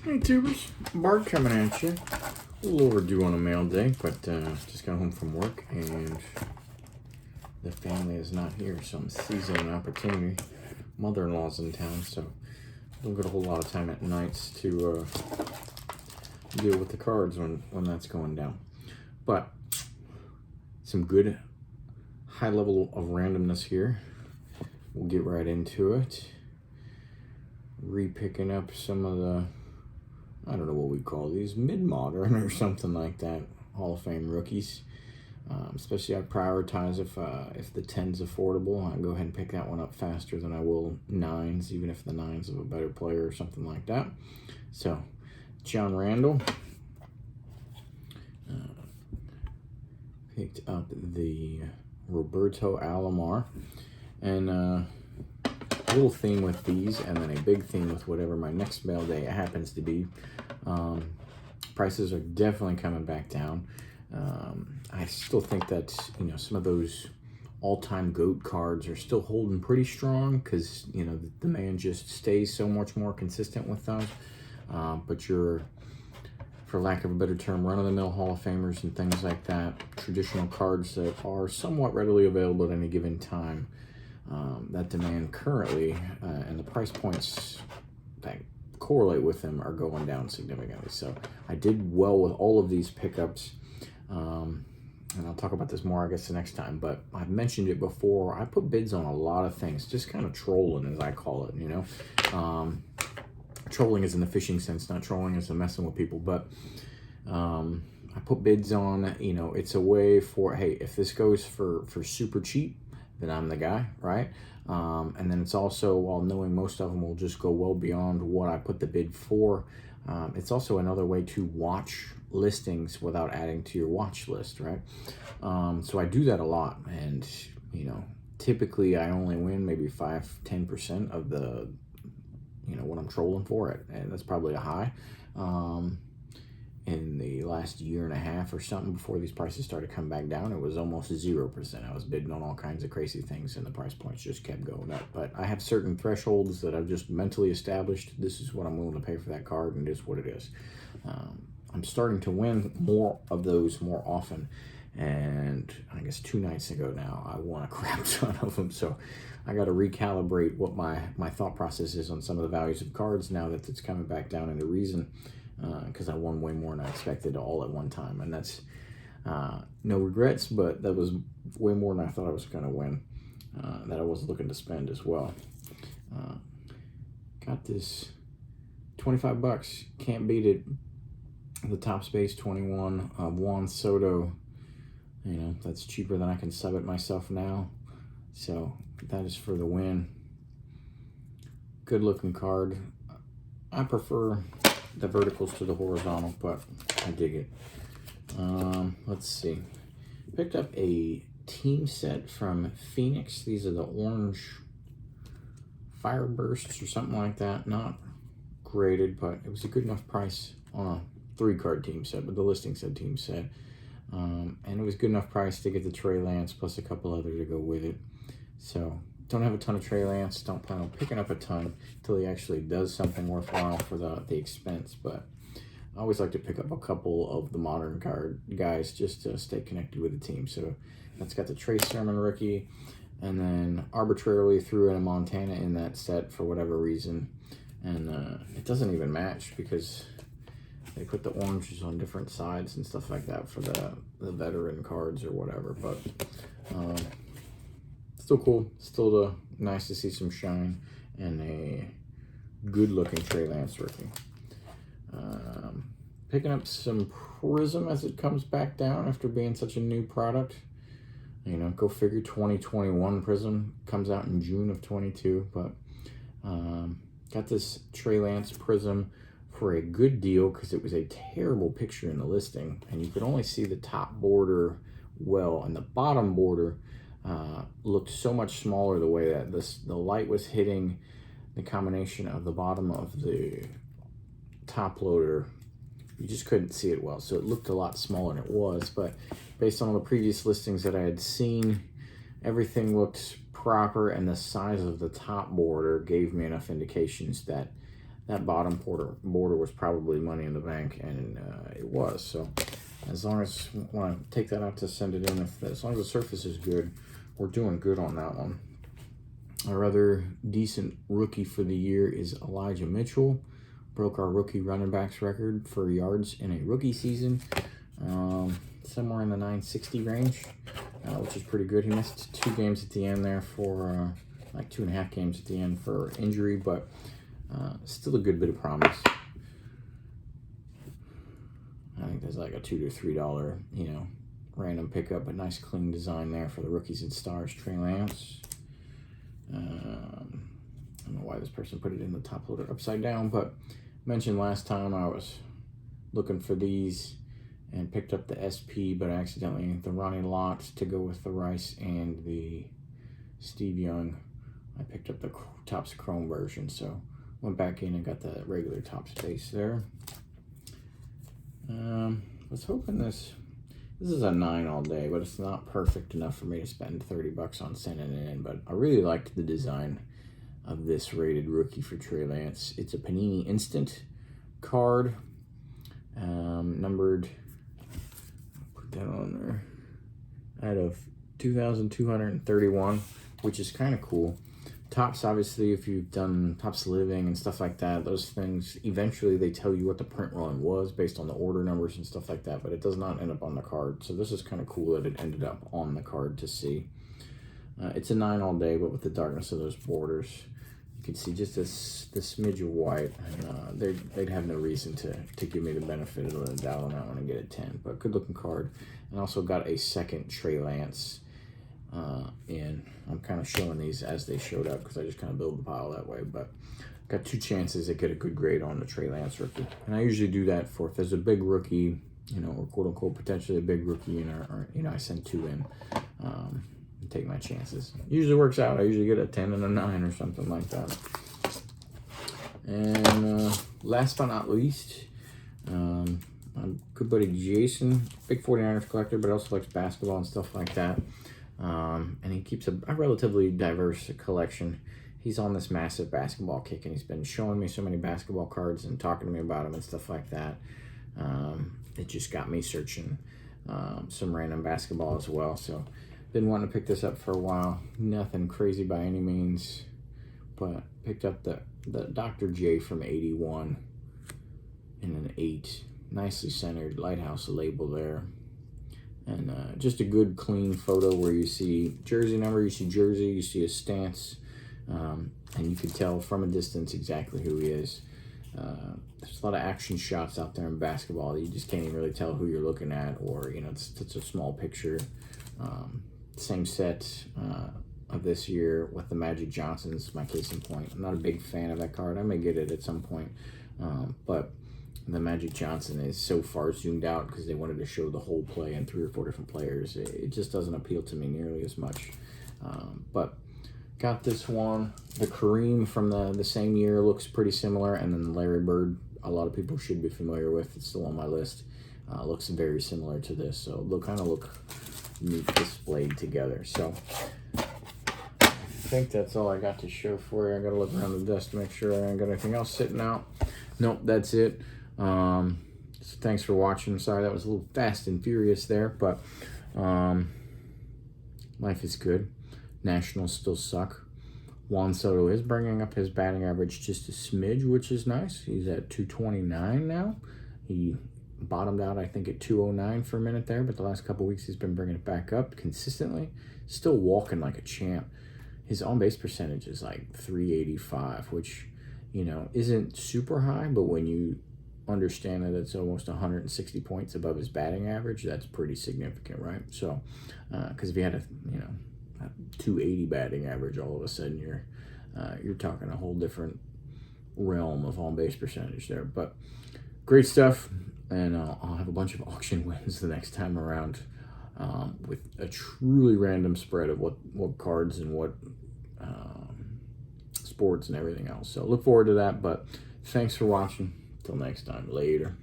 Hey tubers, Bart coming at you. A little overdue on a mail day, but just got home from work and the family is not here, so I'm seizing an opportunity. Mother-in-law's in town, so I don't get a whole lot of time at nights to deal with the cards when that's going down. But some good high level of randomness here. We'll get right into it. Re-picking up some of the, I don't know what we call these, mid-modern or something like that, Hall of Fame rookies. Especially I prioritize if the 10's affordable, I go ahead and pick that one up faster than I will 9s, even if the 9's of a better player or something like that. So, John Randall. Picked up the Roberto Alomar. And a little theme with these, and then a big theme with whatever my next mail day happens to be. Prices are definitely coming back down. I still think that, some of those all-time GOAT cards are still holding pretty strong because, the man just stays so much more consistent with those. But you're, for lack of a better term, run-of-the-mill Hall of Famers and things like that, traditional cards that are somewhat readily available at any given time, that demand currently and the price points that correlate with them are going down significantly. So I did well with all of these pickups. And I'll talk about this more, I guess, the next time, but I've mentioned it before. I put bids on a lot of things, just kind of trolling, as I call it, Trolling is in the fishing sense, not trolling as in messing with people, but I put bids on, it's a way for, hey, if this goes for super cheap, then I'm the guy, right? And then it's also, while knowing most of them will just go well beyond what I put the bid for, it's also another way to watch listings without adding to your watch list, right? So I do that a lot, and typically I only win maybe 5-10% of the what I'm trolling for it, and that's probably a high. In the last year and a half or something before these prices started coming back down, it was almost 0%. I was bidding on all kinds of crazy things and the price points just kept going up. But I have certain thresholds that I've just mentally established. This is what I'm willing to pay for that card, and it is what it is. I'm starting to win more of those more often, and I guess 2 nights ago now I won a crap ton of them. So I got to recalibrate what my thought process is on some of the values of cards now that it's coming back down into reason. Because I won way more than I expected all at one time, and that's no regrets, but that was way more than I thought I was going to win, that I was looking to spend as well. Got this $25, can't beat it. The Top Space 21 Juan Soto, that's cheaper than I can sub it myself now, so that is for the win. Good looking card. I prefer the verticals to the horizontal, but I dig it. Let's see. Picked up a team set from Phoenix. These are the orange fire bursts or something like that. Not graded, but it was a good enough price on a 3-card team set, but the listing said team set. And it was good enough price to get the Trey Lance plus a couple other to go with it. So don't have a ton of Trey Lance, don't plan on picking up a ton until he actually does something worthwhile for the expense, but I always like to pick up a couple of the modern card guys just to stay connected with the team. So that's got the Trey Sermon rookie, and then arbitrarily threw in a Montana in that set for whatever reason, and it doesn't even match because they put the oranges on different sides and stuff like that for the veteran cards or whatever, but still cool, still nice to see some shine and a good looking Trey Lance rookie. Picking up some Prism as it comes back down after being such a new product. Go figure, 2021 Prism comes out in June of 22, but got this Trey Lance Prism for a good deal because it was a terrible picture in the listing, and you could only see the top border well, and the bottom border looked so much smaller the way that the light was hitting the combination of the bottom of the top loader. You just couldn't see it well, so it looked a lot smaller than it was, but based on all the previous listings that I had seen, everything looked proper, and the size of the top border gave me enough indications that that bottom border was probably Money in the Bank, and it was. So as long as when I take that out to send it in, as long as the surface is good, we're doing good on that one. Our other decent rookie for the year is Elijah Mitchell. Broke our rookie running backs record for yards in a rookie season, somewhere in the 960 range, which is pretty good. He missed 2 games at the end there for like 2.5 games at the end for injury, but still a good bit of promise. I think there's like a $2 to $3, random pickup, but nice clean design there for the rookies and stars. Trey Lance. I don't know why this person put it in the top loader upside down, but mentioned last time I was looking for these and picked up the SP, but accidentally the Ronnie Lott to go with the Rice and the Steve Young. I picked up the Topps Chrome version, so went back in and got the regular Topps base there. I was hoping this is a 9 all day, but it's not perfect enough for me to spend $30 on sending it in. But I really liked the design of this rated rookie for Trey Lance. It's a Panini Instant card, numbered, put that on there, out of 2,231, which is kind of cool. Topps, obviously, if you've done Topps Living and stuff like that, those things, eventually they tell you what the print run was based on the order numbers and stuff like that, but it does not end up on the card. So this is kind of cool that it ended up on the card to see. It's a 9 all day, but with the darkness of those borders, you can see just this smidge of white. They'd have no reason to give me the benefit of the doubt on that one and get a 10, but good looking card. And also got a second Trey Lance in. I'm kind of showing these as they showed up because I just kind of build the pile that way, but got 2 chances to get a good grade on the Trey Lance rookie. And I usually do that for if there's a big rookie, or quote unquote potentially a big rookie, or I send 2 in and take my chances. It usually works out. I usually get a 10 and a 9 or something like that. And last but not least, my good buddy Jason, big 49ers collector, but also likes basketball and stuff like that. And he keeps a relatively diverse collection. He's on this massive basketball kick, and he's been showing me so many basketball cards and talking to me about them and stuff like that. It just got me searching some random basketball as well. So been wanting to pick this up for a while. Nothing crazy by any means, but picked up the Dr. J from 81 in an 8. Nicely centered Lighthouse label there. And just a good clean photo where you see jersey number, you see jersey, you see his stance, and you can tell from a distance exactly who he is. There's a lot of action shots out there in basketball that you just can't even really tell who you're looking at, or it's a small picture. Same set of this year with the Magic Johnson's my case in point. I'm not a big fan of that card. I may get it at some point, but the Magic Johnson is so far zoomed out because they wanted to show the whole play and 3 or 4 different players. It just doesn't appeal to me nearly as much. But got this one. The Kareem from the same year looks pretty similar, and then the Larry Bird, a lot of people should be familiar with. It's still on my list. Looks very similar to this, so they'll kind of look neat displayed together. So I think that's all I got to show for you. I got to look around the desk to make sure I ain't got anything else sitting out. Nope, that's it. So thanks for watching. Sorry that was a little fast and furious there, but life is good. Nationals still suck. Juan Soto is bringing up his batting average just a smidge, which is nice. He's at 229 now. He bottomed out, I think, at 209 for a minute there, but the last couple weeks he's been bringing it back up consistently. Still walking like a champ. His on-base percentage is like 385, which, isn't super high, but when you understand that it's almost 160 points above his batting average, that's pretty significant, right? So, because if you had a 280 batting average, all of a sudden you're talking a whole different realm of on-base percentage there. But great stuff, and I'll have a bunch of auction wins the next time around, with a truly random spread of what cards and what sports and everything else. So look forward to that, but thanks for watching. Till next time, later.